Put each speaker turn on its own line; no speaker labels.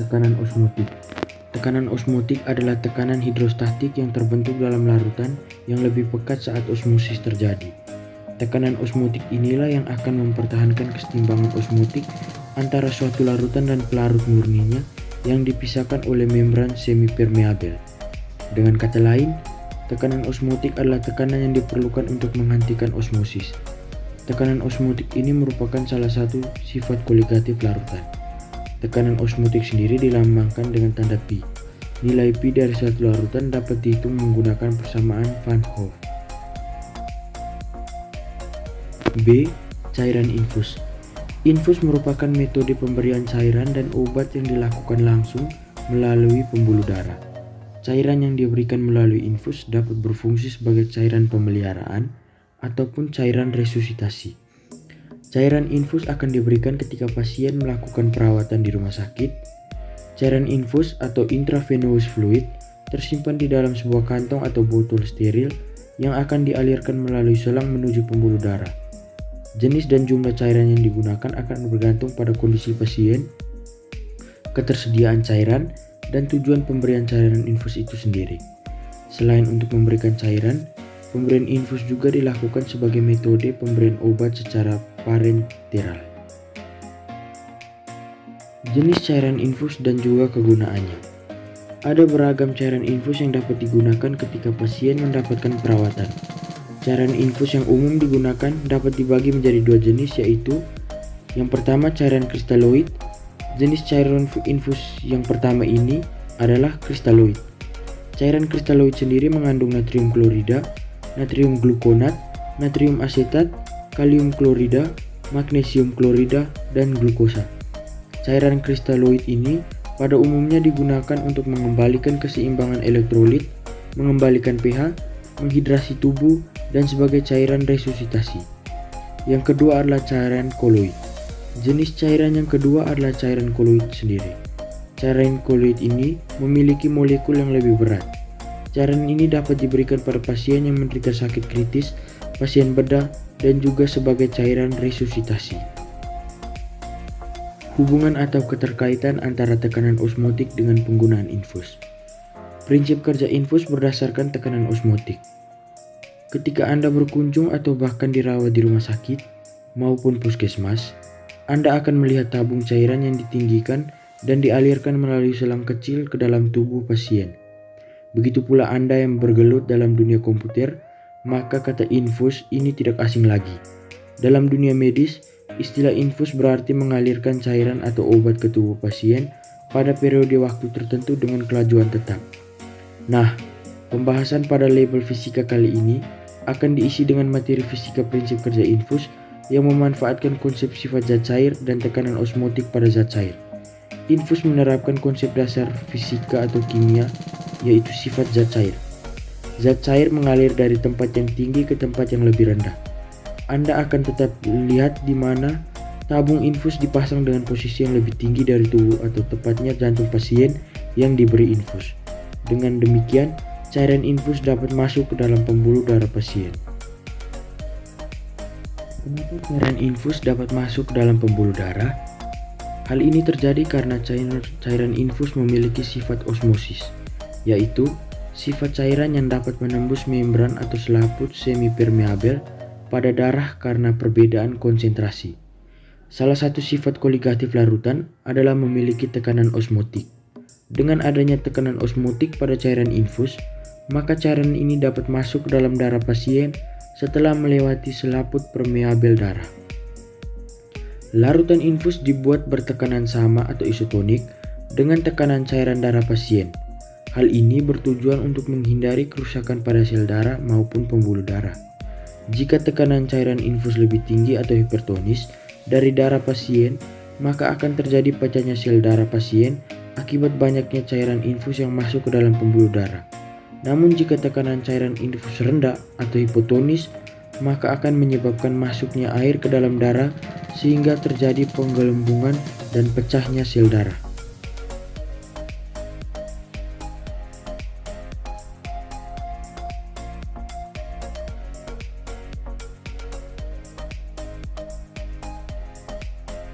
tekanan osmotik. Tekanan osmotik adalah tekanan hidrostatik yang terbentuk dalam larutan yang lebih pekat saat osmosis terjadi. Tekanan osmotik inilah yang akan mempertahankan kesetimbangan osmotik antara suatu larutan dan pelarut murninya yang dipisahkan oleh membran semipermeabel. Dengan kata lain, tekanan osmotik adalah tekanan yang diperlukan untuk menghentikan osmosis. Tekanan osmotik ini merupakan salah satu sifat koligatif larutan. Tekanan osmotik sendiri dilambangkan dengan tanda pi. Nilai pi dari suatu larutan dapat dihitung menggunakan persamaan Van Hoff. B. Cairan infus. Infus merupakan metode pemberian cairan dan obat yang dilakukan langsung melalui pembuluh darah. Cairan yang diberikan melalui infus dapat berfungsi sebagai cairan pemeliharaan ataupun cairan resusitasi. Cairan infus akan diberikan ketika pasien melakukan perawatan di rumah sakit. Cairan infus atau intravenous fluid tersimpan di dalam sebuah kantong atau botol steril yang akan dialirkan melalui selang menuju pembuluh darah. Jenis dan jumlah cairan yang digunakan akan bergantung pada kondisi pasien, ketersediaan cairan, dan tujuan pemberian cairan infus itu sendiri. Selain untuk memberikan cairan, pemberian infus juga dilakukan sebagai metode pemberian obat secara parenteral. Jenis cairan infus dan juga kegunaannya. Ada beragam cairan infus yang dapat digunakan ketika pasien mendapatkan perawatan. Cairan infus yang umum digunakan dapat dibagi menjadi dua jenis, yaitu yang pertama cairan kristaloid. Jenis cairan infus yang pertama ini adalah kristaloid. Cairan kristaloid sendiri mengandung natrium klorida, natrium glukonat, natrium asetat, kalium klorida, magnesium klorida, dan glukosa. Cairan kristaloid ini pada umumnya digunakan untuk mengembalikan keseimbangan elektrolit, mengembalikan pH, menghidrasi tubuh, dan sebagai cairan resusitasi. Yang kedua adalah cairan koloid. Jenis cairan yang kedua adalah cairan koloid sendiri. Cairan koloid ini memiliki molekul yang lebih berat. Cairan ini dapat diberikan pada pasien yang menderita sakit kritis, pasien bedah, dan juga sebagai cairan resusitasi. Hubungan atau keterkaitan antara tekanan osmotik dengan penggunaan infus. Prinsip kerja infus berdasarkan tekanan osmotik. Ketika Anda berkunjung atau bahkan dirawat di rumah sakit maupun puskesmas, Anda akan melihat tabung cairan yang ditinggikan dan dialirkan melalui selang kecil ke dalam tubuh pasien. Begitu pula Anda yang bergelut dalam dunia komputer, maka kata infus ini tidak asing lagi. Dalam dunia medis, istilah infus berarti mengalirkan cairan atau obat ke tubuh pasien pada periode waktu tertentu dengan kelajuan tetap. Nah, pembahasan pada label fisika kali ini akan diisi dengan materi fisika prinsip kerja infus yang memanfaatkan konsep sifat zat cair dan tekanan osmotik pada zat cair. Infus menerapkan konsep dasar fisika atau kimia, yaitu sifat zat cair. Zat cair mengalir dari tempat yang tinggi ke tempat yang lebih rendah. Anda akan tetap lihat di mana tabung infus dipasang dengan posisi yang lebih tinggi dari tubuh atau tepatnya jantung pasien yang diberi infus. Dengan demikian, cairan infus dapat masuk ke dalam pembuluh darah pasien. Kenapa cairan infus dapat masuk ke dalam pembuluh darah? Hal ini terjadi karena cairan infus memiliki sifat osmosis, yaitu sifat cairan yang dapat menembus membran atau selaput semipermeabel pada darah karena perbedaan konsentrasi. Salah satu sifat koligatif larutan adalah memiliki tekanan osmotik. Dengan adanya tekanan osmotik pada cairan infus, maka cairan ini dapat masuk ke dalam darah pasien setelah melewati selaput permeabel darah. Larutan infus dibuat bertekanan sama atau isotonik dengan tekanan cairan darah pasien. Hal ini bertujuan untuk menghindari kerusakan pada sel darah maupun pembuluh darah. Jika tekanan cairan infus lebih tinggi atau hipertonis dari darah pasien, maka akan terjadi pecahnya sel darah pasien akibat banyaknya cairan infus yang masuk ke dalam pembuluh darah. Namun jika tekanan cairan infus rendah atau hipotonis, maka akan menyebabkan masuknya air ke dalam darah sehingga terjadi penggelembungan dan pecahnya sel darah.